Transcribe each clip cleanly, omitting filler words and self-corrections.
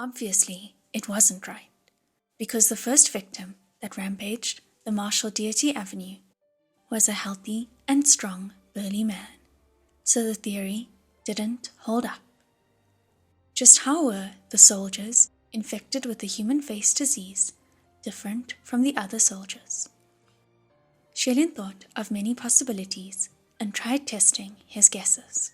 Obviously, it wasn't right, because the first victim that rampaged the martial deity avenue was a healthy and strong burly man, so the theory didn't hold up. Just how were the soldiers infected with the human face disease different from the other soldiers? Shilin thought of many possibilities and tried testing his guesses,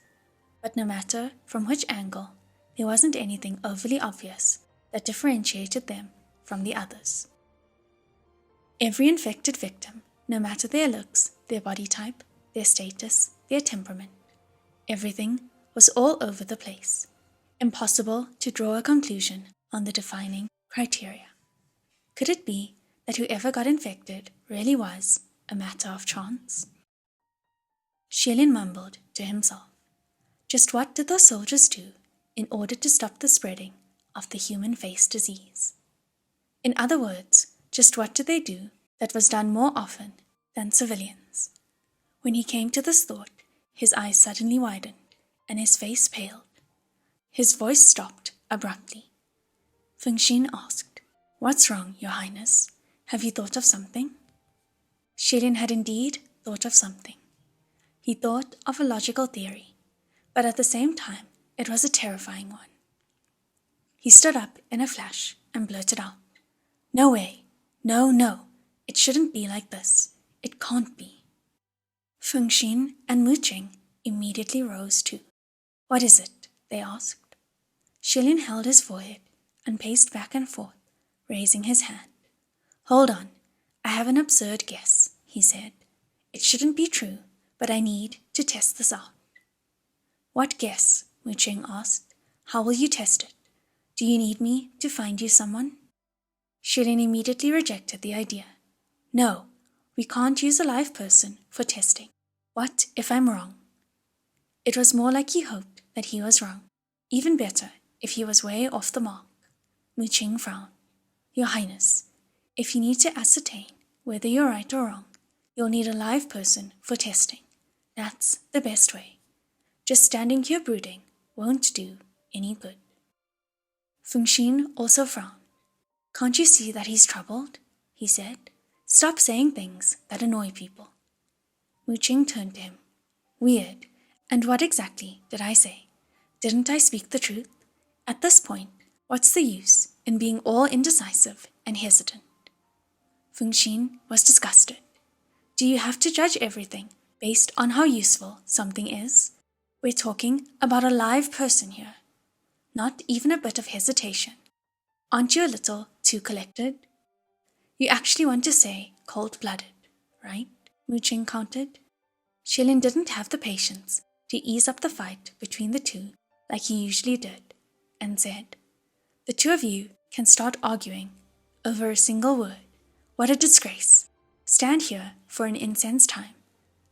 but no matter from which angle, there wasn't anything overly obvious that differentiated them from the others. Every infected victim, no matter their looks, their body type, their status, their temperament, everything was all over the place. Impossible to draw a conclusion on the defining criteria. Could it be that whoever got infected really was a matter of chance? Shilin mumbled to himself. Just what did those soldiers do in order to stop the spreading of the human face disease? In other words, just what did they do that was done more often than civilians? When he came to this thought, his eyes suddenly widened and his face paled. His voice stopped abruptly. Fengxin asked, "What's wrong, Your Highness? Have you thought of something?" Shilin had indeed thought of something. He thought of a logical theory, but at the same time, it was a terrifying one. He stood up in a flash and blurted out, "No way! No! It shouldn't be like this. It can't be." Fengxin and Muqing immediately rose too. "What is it?" they asked. Shilin held his forehead and paced back and forth, raising his hand. "Hold on, I have an absurd guess," he said. "It shouldn't be true, but I need to test this out." "What guess?" Muqing asked. "How will you test it? Do you need me to find you someone?" Shilin immediately rejected the idea. "No, we can't use a live person for testing. What if I'm wrong?" It was more like he hoped that he was wrong. Even better if he was way off the mark. Muqing frowned. "Your Highness, if you need to ascertain whether you're right or wrong, you'll need a live person for testing. That's the best way. Just standing here brooding won't do any good." Fengxin also frowned. "Can't you see that he's troubled?" he said. "Stop saying things that annoy people." Muqing turned to him. "Weird. And what exactly did I say? Didn't I speak the truth? At this point, what's the use in being all indecisive and hesitant?" Fengxin was disgusted. "Do you have to judge everything based on how useful something is? We're talking about a live person here. Not even a bit of hesitation. Aren't you a little too collected?" "You actually want to say cold-blooded, right?" Muqing countered. Shilin didn't have the patience to ease up the fight between the two like he usually did, and said, "The two of you can start arguing over a single word. What a disgrace. Stand here for an incense time.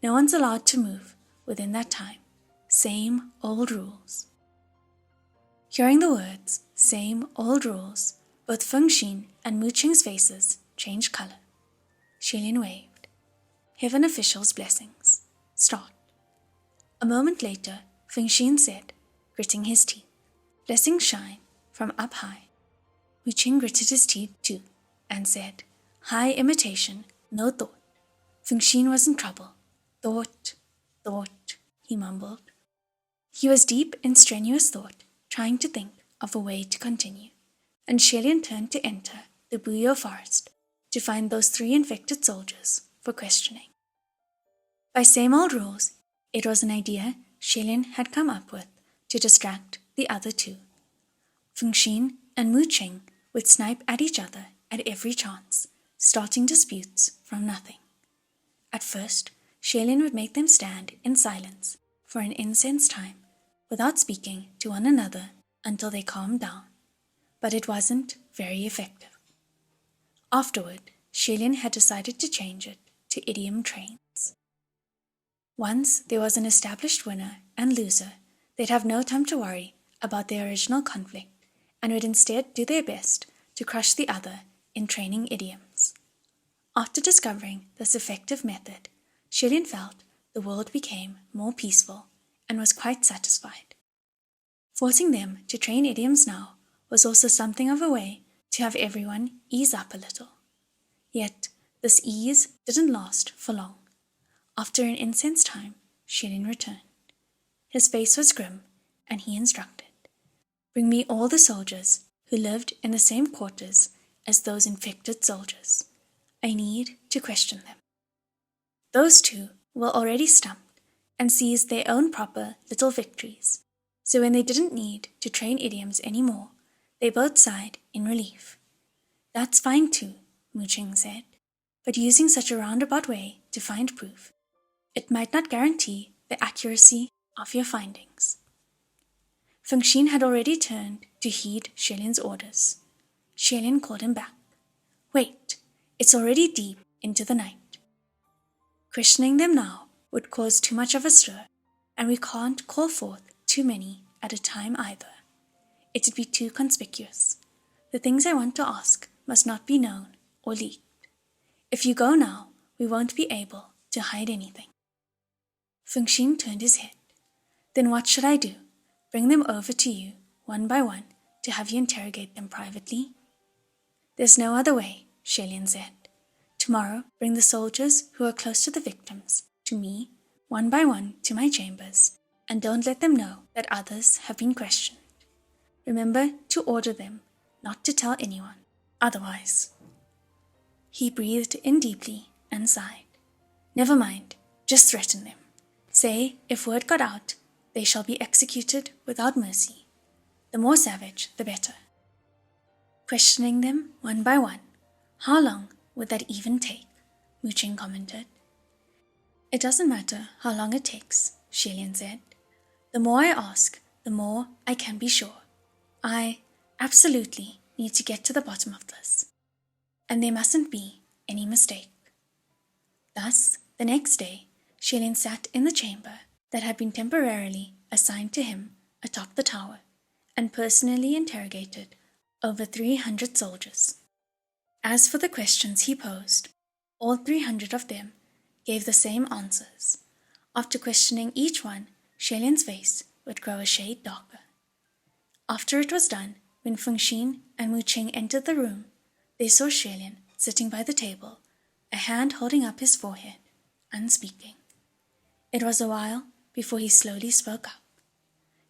No one's allowed to move within that time. Same old rules." Hearing the words, "same old rules," both Fengxin and Muqing's faces changed color. Shilin waved. "Heaven officials' blessings. Start." A moment later, Fengxin said, gritting his teeth, "Blessings shine from up high." Muqing gritted his teeth too, and said, "High imitation, no thought." Fengxin was in trouble. Thought, he mumbled. He was deep in strenuous thought, trying to think of a way to continue, and Shilin turned to enter the Buyou forest to find those 3 infected soldiers for questioning. By same old rules, it was an idea Shilin had come up with to distract the other 2. Fengxin and Muqing would snipe at each other at every chance, starting disputes from nothing. At first, Shilin would make them stand in silence for an incense time without speaking to one another until they calmed down, but it wasn't very effective. Afterward, Shilin had decided to change it to idiom trains. Once there was an established winner and loser, they'd have no time to worry about their original conflict and would instead do their best to crush the other in training idioms. After discovering this effective method, Shilin felt the world became more peaceful and was quite satisfied. Forcing them to train idioms now was also something of a way to have everyone ease up a little. Yet this ease didn't last for long. After an incensed time, Shilin returned. His face was grim, and he instructed, "Bring me all the soldiers who lived in the same quarters as those infected soldiers. I need to question them." Those two were already stumped and seized their own proper little victories, so when they didn't need to train idioms anymore, they both sighed in relief. "That's fine too," Mu Ching said, "but using such a roundabout way to find proof, it might not guarantee the accuracy of your findings." Feng Xin had already turned to heed Shilin's orders. Shilin called him back. "Wait, it's already deep into the night. Questioning them now would cause too much of a stir, and we can't call forth too many at a time either. It'd be too conspicuous. The things I want to ask must not be known or leaked. If you go now, we won't be able to hide anything." Feng Xin turned his head. "Then what should I do? Bring them over to you, one by one, to have you interrogate them privately?" "There's no other way," Shilin said. "Tomorrow, bring the soldiers who are close to the victims to me, one by one, to my chambers, and don't let them know that others have been questioned. Remember to order them not to tell anyone, otherwise." He breathed in deeply and sighed. "Never mind, just threaten them. Say, if word got out, they shall be executed without mercy. The more savage, the better." "Questioning them one by one, how long would that even take?" Mu Ching commented. "It doesn't matter how long it takes," Shilin said. "The more I ask, the more I can be sure. I absolutely need to get to the bottom of this, and there mustn't be any mistake." Thus, the next day, Shilin sat in the chamber that had been temporarily assigned to him atop the tower and personally interrogated over 300 soldiers. As for the questions he posed, all 300 of them gave the same answers. After questioning each one, Shilin's face would grow a shade darker. After it was done, when Feng Xin and Mu Ching entered the room, they saw Shilin sitting by the table, a hand holding up his forehead, unspeaking. It was a while before he slowly spoke up.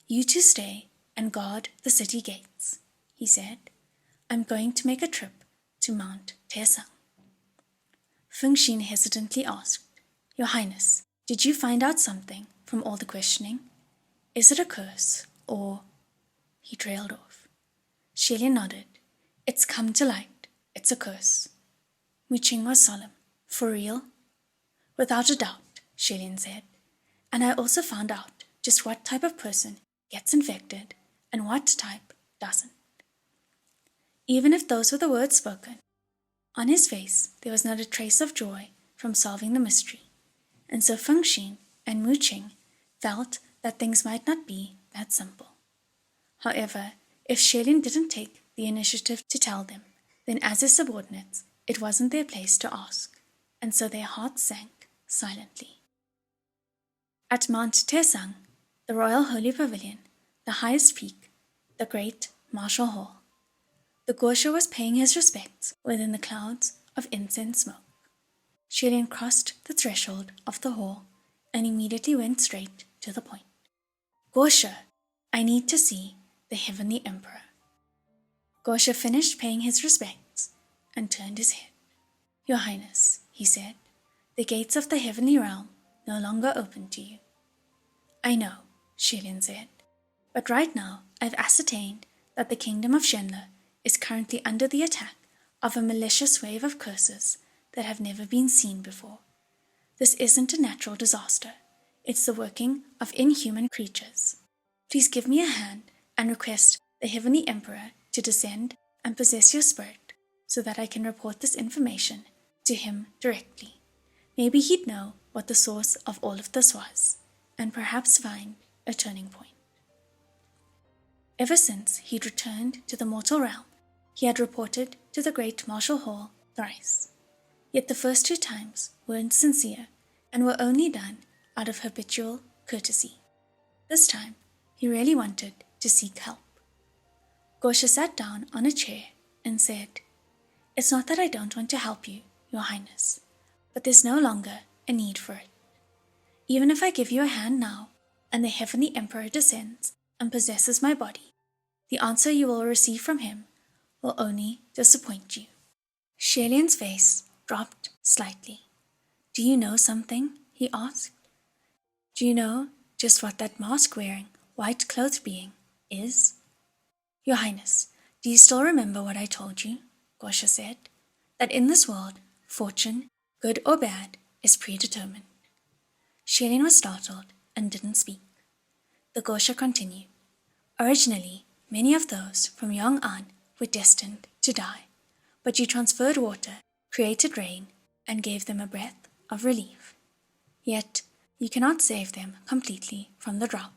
"You two stay and guard the city gates," he said. "I'm going to make a trip to Mount Tesang." Feng Xin hesitantly asked, "Your Highness, did you find out something from all the questioning? Is it a curse, or—" He trailed off. Shilin nodded. "It's come to light. It's a curse." Mu Ching was solemn. "For real?" "Without a doubt," Shilin said. "And I also found out just what type of person gets infected and what type doesn't." Even if those were the words spoken, on his face there was not a trace of joy from solving the mystery, and so Feng Xin and Mu Ching felt that things might not be that simple. However, if Shilin didn't take the initiative to tell them, then as his subordinates, it wasn't their place to ask, and so their hearts sank silently. At Mount Tesang, the Royal Holy Pavilion, the highest peak, the great Martial Hall, the Guoshi was paying his respects within the clouds of incense smoke. Shilin crossed the threshold of the hall and immediately went straight to the point. "Guoshi, I need to see the Heavenly Emperor." Guoshi finished paying his respects and turned his head. "Your Highness," he said, "the gates of the heavenly realm no longer open to you." "I know," Shilin said, "but right now I've ascertained that the kingdom of Shenle is currently under the attack of a malicious wave of curses that have never been seen before. This isn't a natural disaster. It's the working of inhuman creatures. Please give me a hand and request the Heavenly Emperor to descend and possess your spirit so that I can report this information to him directly. Maybe he'd know what the source of all of this was, and perhaps find a turning point." Ever since he'd returned to the mortal realm, he had reported to the great martial hall thrice. Yet the first 2 times weren't sincere, and were only done out of habitual courtesy. This time, he really wanted to seek help. Guoshi sat down on a chair and said, "It's not that I don't want to help you, Your Highness, but there's no longer a need for it. Even if I give you a hand now, and the Heavenly Emperor descends and possesses my body, the answer you will receive from him will only disappoint you." Shelian's face dropped slightly. "Do you know something?" he asked. "Do you know just what that mask-wearing, white-clothed being is?" "Your Highness, do you still remember what I told you?" Guoshi said. "That in this world, fortune, good or bad, is predetermined." Shelian was startled and didn't speak. The Guoshi continued. "Originally, many of those from Yong'an were destined to die, but you transferred water, created rain, and gave them a breath of relief. Yet, you cannot save them completely from the drought.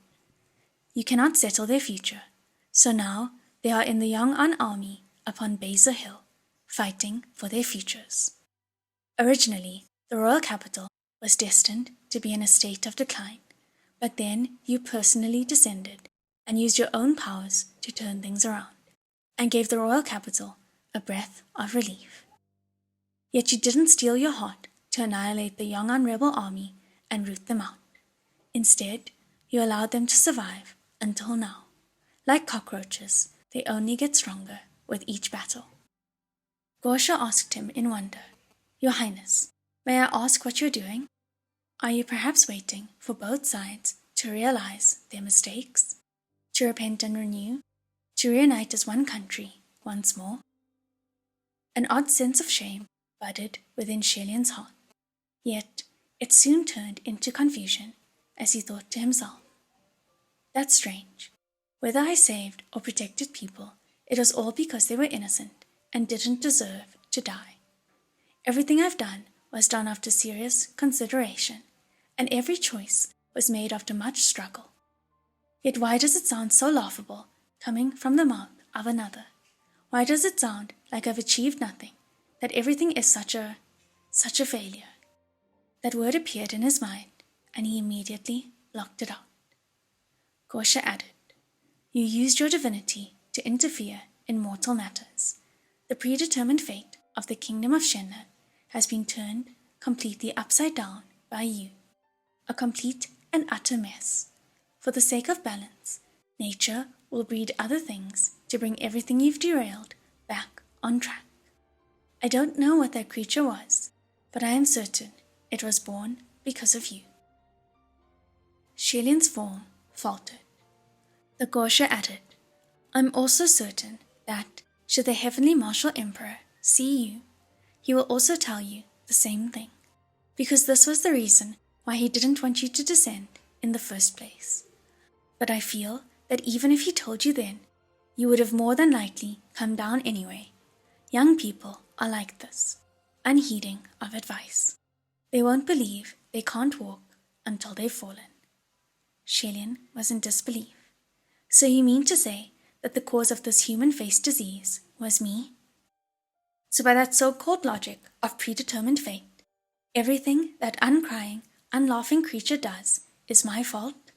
You cannot settle their future, so now they are in the Yong'an army upon Buyou Hill, fighting for their futures. Originally, the royal capital was destined to be in a state of decline, but then you personally descended and used your own powers to turn things around, and gave the royal capital a breath of relief. Yet you didn't steel your heart to annihilate the Yong'an rebel army and root them out. Instead, you allowed them to survive until now. Like cockroaches, they only get stronger with each battle." Guoshi asked him in wonder, "Your Highness, may I ask what you're doing? Are you perhaps waiting for both sides to realize their mistakes, to repent and renew, to reunite as one country once more?" An odd sense of shame budded within Shelian's heart, yet it soon turned into confusion as he thought to himself, "That's strange. Whether I saved or protected people, it was all because they were innocent and didn't deserve to die. Everything I've done was done after serious consideration, and every choice was made after much struggle. Yet why does it sound so laughable coming from the mouth of another? Why does it sound like I've achieved nothing, that everything is such a failure?" That word appeared in his mind, and he immediately blocked it out. Guoshi added, "You used your divinity to interfere in mortal matters. The predetermined fate of the kingdom of Shenhe has been turned completely upside down by you. A complete and utter mess. For the sake of balance, nature will breed other things to bring everything you've derailed back on track. I don't know what that creature was, but I am certain it was born because of you." Shelian's form faltered. The Guoshi added, "I'm also certain that, should the Heavenly Martial Emperor see you, he will also tell you the same thing, because this was the reason why he didn't want you to descend in the first place. But I feel that even if he told you then, you would have more than likely come down anyway. Young people are like this, unheeding of advice. They won't believe they can't walk until they've fallen." Shelian was in disbelief. "So you mean to say that the cause of this human face disease was me? So by that so-called logic of predetermined fate, everything that uncrying, unlaughing creature does is my fault?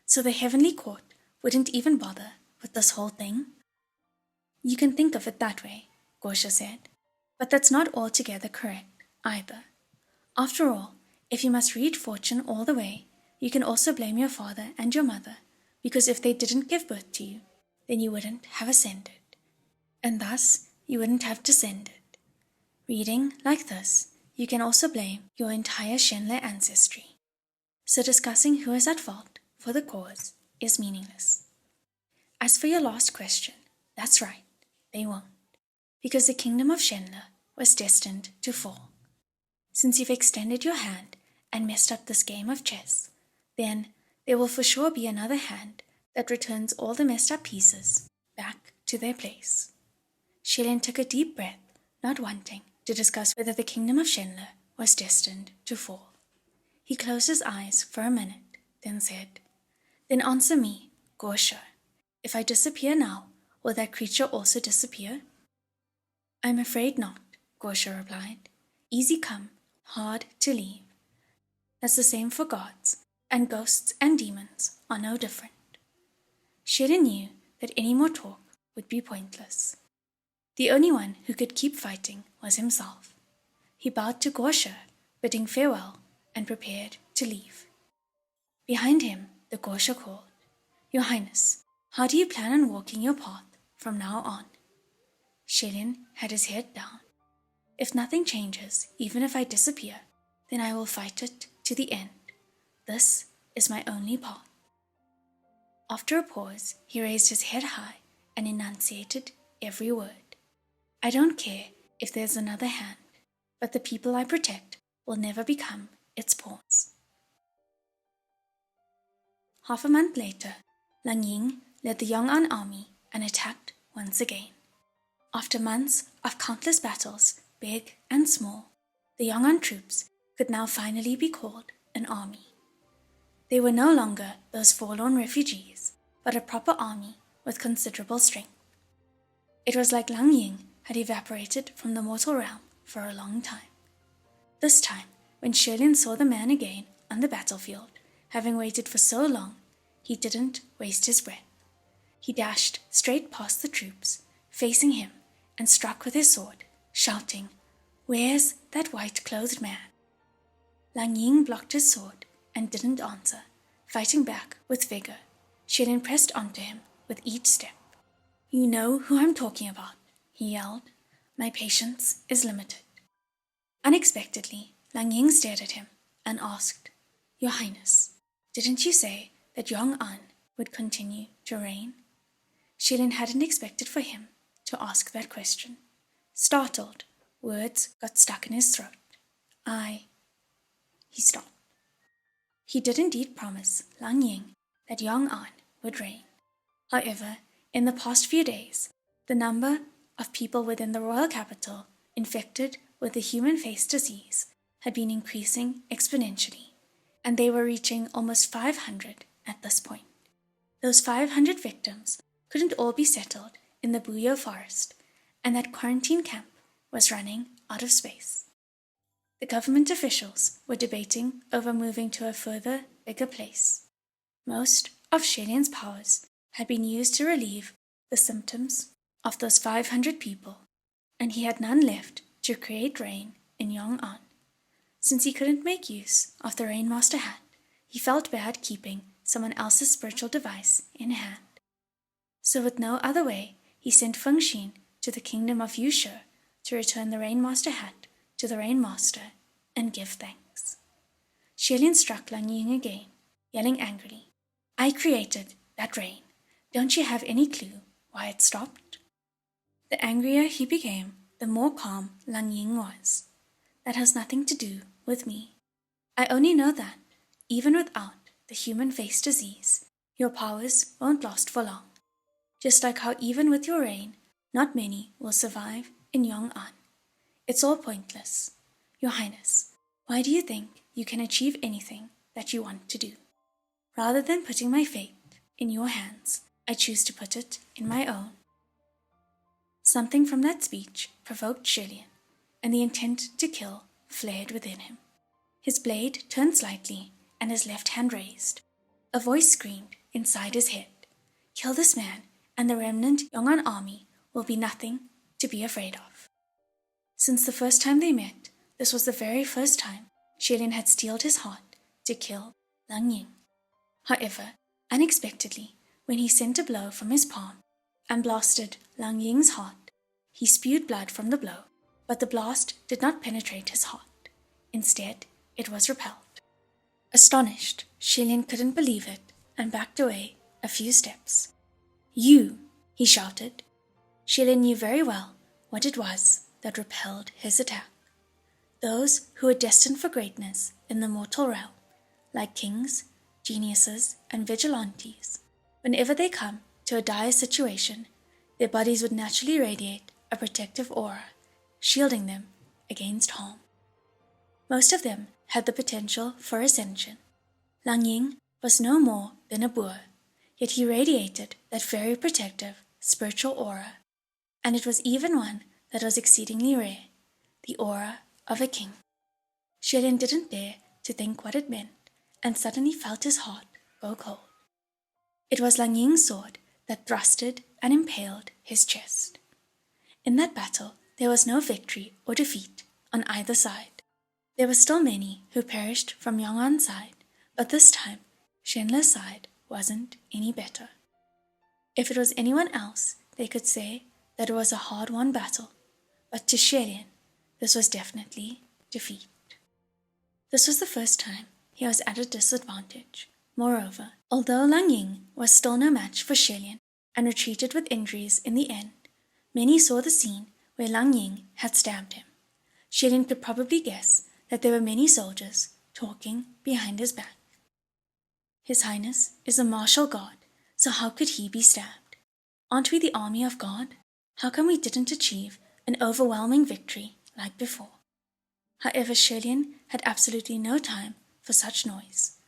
So the heavenly court wouldn't even bother with this whole thing?" "You can think of it that way," Guoshi said, "but that's not altogether correct either. After all, if you must read fortune all the way, you can also blame your father and your mother, because if they didn't give birth to you, then you wouldn't have ascended, and thus you wouldn't have descended. Reading like this, you can also blame your entire Shenhe ancestry. So discussing who is at fault for the cause is meaningless. As for your last question, that's right, they won't, because the kingdom of Shenhe was destined to fall. Since you've extended your hand and messed up this game of chess, then there will for sure be another hand that returns all the messed up pieces back to their place." Shelian took a deep breath, not wanting to discuss whether the kingdom of Shenhe was destined to fall. He closed his eyes for a minute, then said, "Then answer me, Guoshi. If I disappear now, will that creature also disappear?" "I'm afraid not," Guoshi replied. "Easy come, hard to leave. That's the same for gods, and ghosts and demons are no different. Xilin knew that any more talk would be pointless. The only one who could keep fighting was himself. He bowed to Guoshi, bidding farewell, and prepared to leave. Behind him, the Guoshi called, "Your Highness, how do you plan on walking your path from now on?" Xilin had his head down. "If nothing changes, even if I disappear, then I will fight it to the end. This is my only path." After a pause, he raised his head high and enunciated every word. "I don't care if there's another hand, but the people I protect will never become its pawns." Half a month later, Lang Ying led the Yong'an army and attacked once again. After months of countless battles, big and small, the Yong'an troops could now finally be called an army. They were no longer those forlorn refugees, but a proper army with considerable strength. It was like Lang Ying had evaporated from the mortal realm for a long time. This time, when Xilin saw the man again on the battlefield, having waited for so long, he didn't waste his breath. He dashed straight past the troops, facing him, and struck with his sword, shouting, "Where's that white-clothed man?" Lang Ying blocked his sword and didn't answer, fighting back with vigor. Xilin pressed onto him with each step. "You know who I'm talking about," he yelled. "My patience is limited." Unexpectedly, Lang Ying stared at him and asked, "Your Highness, didn't you say that Yong'an would continue to reign?" Xilin hadn't expected for him to ask that question. Startled, words got stuck in his throat. He stopped. He did indeed promise Lang Ying that Yong'an would reign. However, in the past few days, the number of people within the royal capital infected with the human face disease had been increasing exponentially, and they were reaching almost 500 at this point. Those 500 victims couldn't all be settled in the Buyou forest, and that quarantine camp was running out of space. The government officials were debating over moving to a further, bigger place. Most of Xilin's powers had been used to relieve the symptoms of those 500 people, and he had none left to create rain in Yong'an. Since he couldn't make use of the Rainmaster hat, he felt bad keeping someone else's spiritual device in hand. So with no other way, he sent Fengxin to the kingdom of Yushe to return the Rainmaster hat to the Rainmaster and give thanks. Xilin struck Lang Ying again, yelling angrily, "I created that rain. Don't you have any clue why it stopped?" The angrier he became, the more calm Lang Ying was. "That has nothing to do with me. I only know that, even without the human face disease, your powers won't last for long. Just like how even with your reign, not many will survive in Yong'an. It's all pointless. Your Highness, why do you think you can achieve anything that you want to do? Rather than putting my fate in your hands, I choose to put it in my own." Something from that speech provoked Xilin, and the intent to kill flared within him. His blade turned slightly, and his left hand raised. A voice screamed inside his head, "Kill this man, and the remnant Yong'an army will be nothing to be afraid of." Since the first time they met, this was the very first time Xilin had steeled his heart to kill Lang Ying. However, unexpectedly, when he sent a blow from his palm and blasted Lang Ying's heart, he spewed blood from the blow, but the blast did not penetrate his heart. Instead, it was repelled. Astonished, Xilin couldn't believe it and backed away a few steps. "You!" he shouted. Xilin knew very well what it was that repelled his attack. Those who were destined for greatness in the mortal realm, like kings, geniuses, and vigilantes, whenever they come to a dire situation, their bodies would naturally radiate a protective aura, shielding them against harm. Most of them had the potential for ascension. Lang Ying was no more than a boor, yet he radiated that very protective spiritual aura, and it was even one that was exceedingly rare, the aura of a king. Xilin didn't dare to think what it meant and suddenly felt his heart go cold. It was Lang Ying's sword that thrusted and impaled his chest. In that battle, there was no victory or defeat on either side. There were still many who perished from Yong'an's side, but this time, Shenle's side wasn't any better. If it was anyone else, they could say that it was a hard-won battle, but to Shenle, this was definitely defeat. This was the first time he was at a disadvantage. Moreover, although Lang Ying was still no match for Shenle and retreated with injuries in the end, many saw the scene where Lang Ying had stabbed him. Shenle could probably guess that there were many soldiers talking behind his back. His Highness is a martial god, so how could he be stabbed? Aren't we the army of God? How come we didn't achieve an overwhelming victory like before? However, Shenle had absolutely no time for such noise,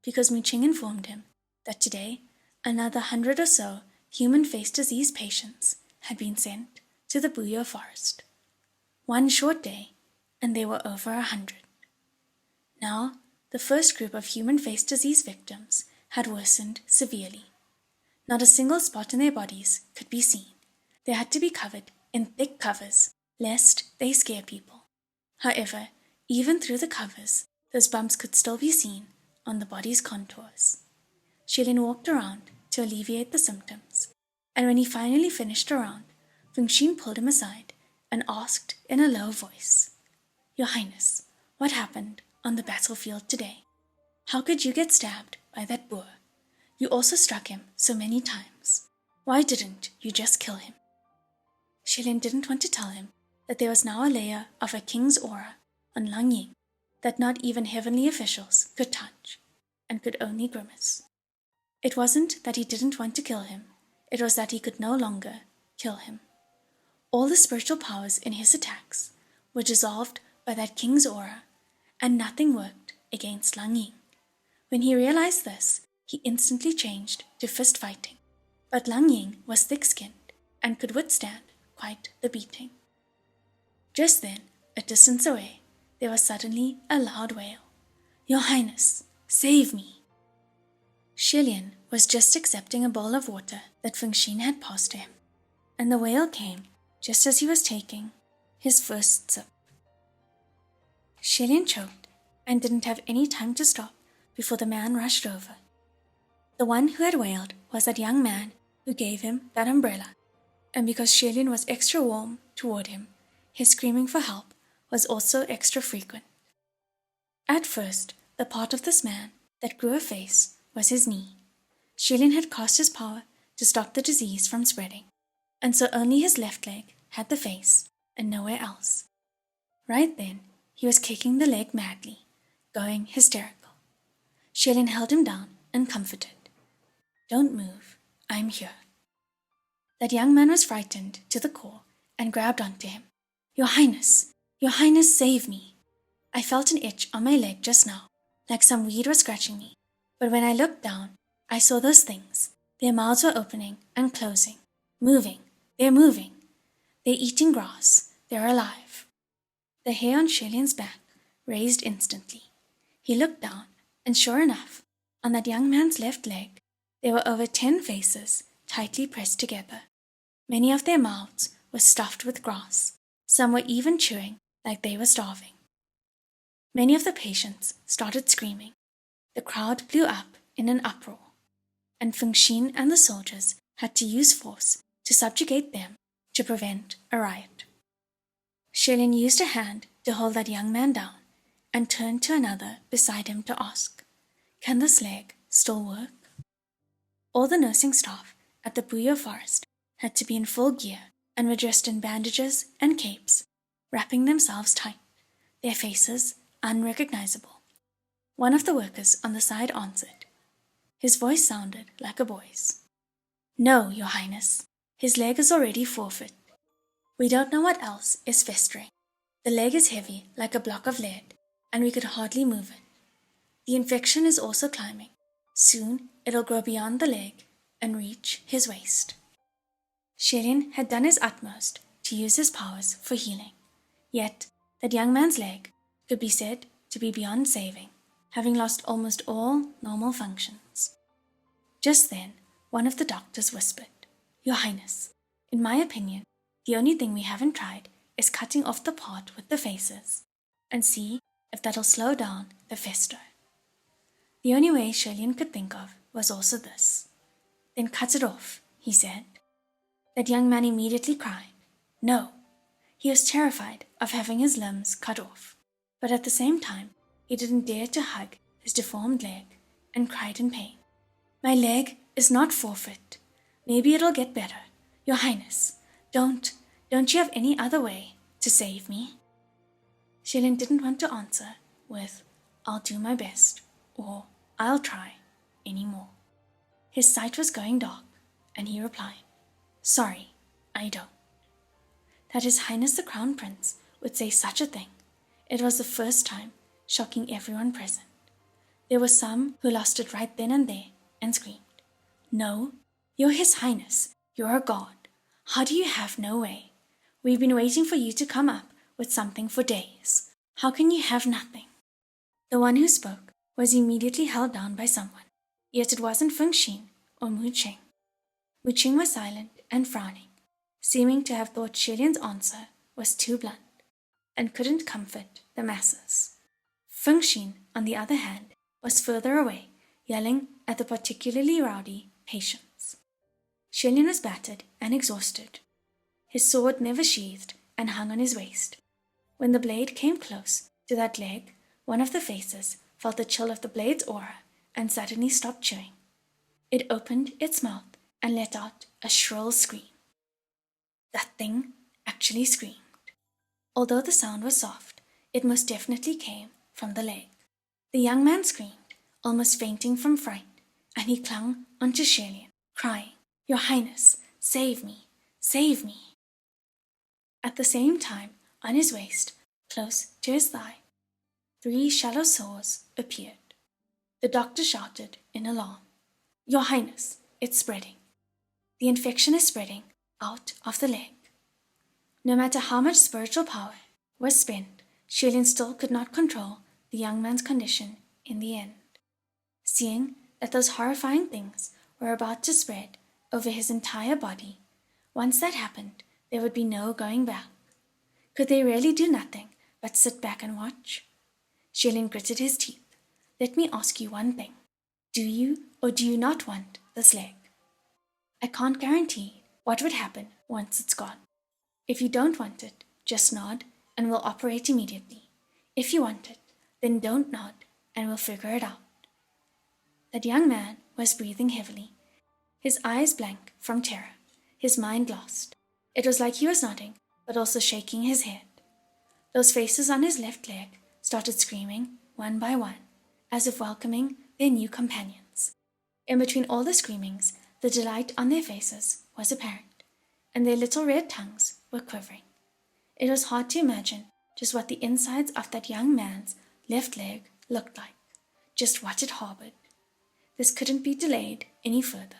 because Muqing informed him that today another 100 or so human face disease patients had been sent to the Buyou forest. One short day, and there were over 100. Now, the first group of human face disease victims had worsened severely. Not a single spot in their bodies could be seen. They had to be covered in thick covers, lest they scare people. However, even through the covers, those bumps could still be seen on the body's contours. Shenle walked around to alleviate the symptoms, and when he finally finished a round, Fengxin pulled him aside and asked in a low voice, "Your Highness, what happened on the battlefield today? How could you get stabbed by that boar? You also struck him so many times. Why didn't you just kill him?" Shenle didn't want to tell him that there was now a layer of a king's aura on Lang Ying that not even heavenly officials could touch, and could only grimace. It wasn't that he didn't want to kill him, it was that he could no longer kill him. All the spiritual powers in his attacks were dissolved by that king's aura, and nothing worked against Lang Ying. When he realized this, he instantly changed to fist fighting, but Lang Ying was thick-skinned and could withstand quite the beating. Just then, a distance away, there was suddenly a loud wail. "Your Highness, save me!" Shenle was just accepting a bowl of water that Fengxin had passed to him, and the wail came just as he was taking his first sip. Shenle choked and didn't have any time to stop before the man rushed over. The one who had wailed was that young man who gave him that umbrella, and because Shenle was extra warm toward him, his screaming for help was also extra frequent. At first, the part of this man that grew a face was his knee. Shenle had cast his power to stop the disease from spreading, and so only his left leg had the face and nowhere else. Right then, he was kicking the leg madly, going hysterical. Shenle held him down and comforted. "Don't move, I'm here." That young man was frightened to the core and grabbed onto him. Your Highness, save me." I felt an itch on my leg just now, like some weed was scratching me, but when I looked down, I saw those things. Their mouths were opening and closing, moving. They're moving. They're eating grass. They're alive. The hair on Shenle's back raised instantly. He looked down, and sure enough, on that young man's left leg, there were over 10 faces tightly pressed together. Many of their mouths were stuffed with grass. Some were even chewing like they were starving. Many of the patients started screaming. The crowd blew up in an uproar, and Fengxin and the soldiers had to use force to subjugate them to prevent a riot. Shenle used a hand to hold that young man down and turned to another beside him to ask, "Can this leg still work?" All the nursing staff at the Buyou forest had to be in full gear and were dressed in bandages and capes, wrapping themselves tight, their faces unrecognizable. One of the workers on the side answered. His voice sounded like a boy's. "No, Your Highness, his leg is already forfeit. We don't know what else is festering. The leg is heavy like a block of lead, and we could hardly move it. The infection is also climbing. Soon it'll grow beyond the leg and reach his waist." Shenle had done his utmost to use his powers for healing, yet that young man's leg could be said to be beyond saving having lost almost all normal functions. Just then, one of the doctors whispered, "Your Highness, in my opinion, the only thing we haven't tried is cutting off the part with the faces, and see if that'll slow down the festo." The only way Shirley could think of was also this. "Then cut it off," he said. That young man immediately cried, "No." He was terrified of having his limbs cut off, but at the same time, he didn't dare to hug his deformed leg and cried in pain, "My leg is not forfeit. Maybe it'll get better. Your Highness, don't you have any other way to save me?" Shilin didn't want to answer with, "I'll do my best," or "I'll try," anymore. His sight was going dark, and he replied, "Sorry, I don't." That His Highness the Crown Prince would say such a thing, it was the first time, shocking everyone present. There were some who lost it right then and there and screamed, "No, you're His Highness, you're a god. How do you have no way? We've been waiting for you to come up with something for days. How can you have nothing?" The one who spoke was immediately held down by someone, yet it wasn't Feng Xin or Mu Cheng. Mu Cheng was silent and frowning, seeming to have thought Shilian's answer was too blunt and couldn't comfort the masses. Feng Xin, on the other hand, was further away, yelling at the particularly rowdy patients. Shilian was battered and exhausted. His sword never sheathed and hung on his waist. When the blade came close to that leg, one of the faces felt the chill of the blade's aura and suddenly stopped chewing. It opened its mouth and let out a shrill scream. That thing actually screamed. Although the sound was soft, it most definitely came from the leg. The young man screamed, almost fainting from fright, and he clung onto Shilian, crying, "Your Highness, save me, save me." At the same time, on his waist, close to his thigh, 3 shallow sores appeared. The doctor shouted in alarm, "Your Highness, it's spreading. The infection is spreading out of the leg." No matter how much spiritual power was spent, Shilin still could not control the young man's condition in the end. Seeing that those horrifying things were about to spread over his entire body, once that happened, there would be no going back. Could they really do nothing but sit back and watch? Shilin gritted his teeth. "Let me ask you one thing. Do you or do you not want this leg? I can't guarantee what would happen once it's gone. If you don't want it, just nod and we'll operate immediately. If you want it, then don't nod and we'll figure it out." That young man was breathing heavily, his eyes blank from terror, his mind lost. It was like he was nodding, but also shaking his head. Those faces on his left leg started screaming one by one, as if welcoming their new companions. In between all the screamings, the delight on their faces was apparent, and their little red tongues were quivering. It was hard to imagine just what the insides of that young man's left leg looked like, just what it harbored. This couldn't be delayed any further.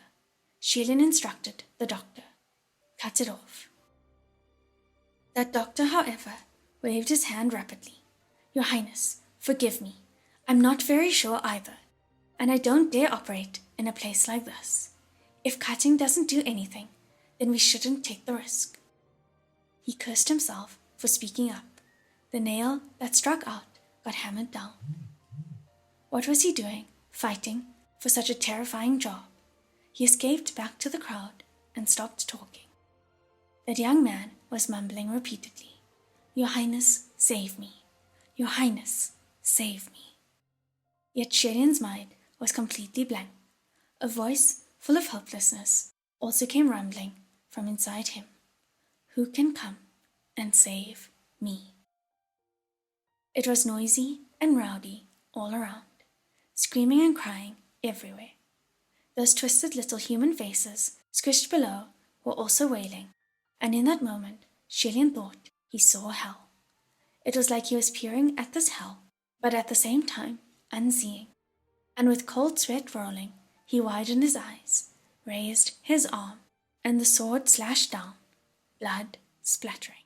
Shilin instructed the doctor, "Cut it off." That doctor, however, waved his hand rapidly. "Your Highness, forgive me. I'm not very sure either, and I don't dare operate in a place like this. If cutting doesn't do anything, then we shouldn't take the risk." He cursed himself for speaking up. The nail that struck out got hammered down. What was he doing, fighting for such a terrifying job? He escaped back to the crowd and stopped talking. That young man was mumbling repeatedly, "Your Highness, save me. Your Highness, save me." Yet Shilin's mind was completely blank. A voice full of hopelessness also came rumbling from inside him. "Who can come and save me?" It was noisy and rowdy all around, screaming and crying everywhere. Those twisted little human faces squished below were also wailing, and in that moment Shilin thought he saw hell. It was like he was peering at this hell, but at the same time unseeing. And with cold sweat rolling, he widened his eyes, raised his arm, and the sword slashed down, blood splattering.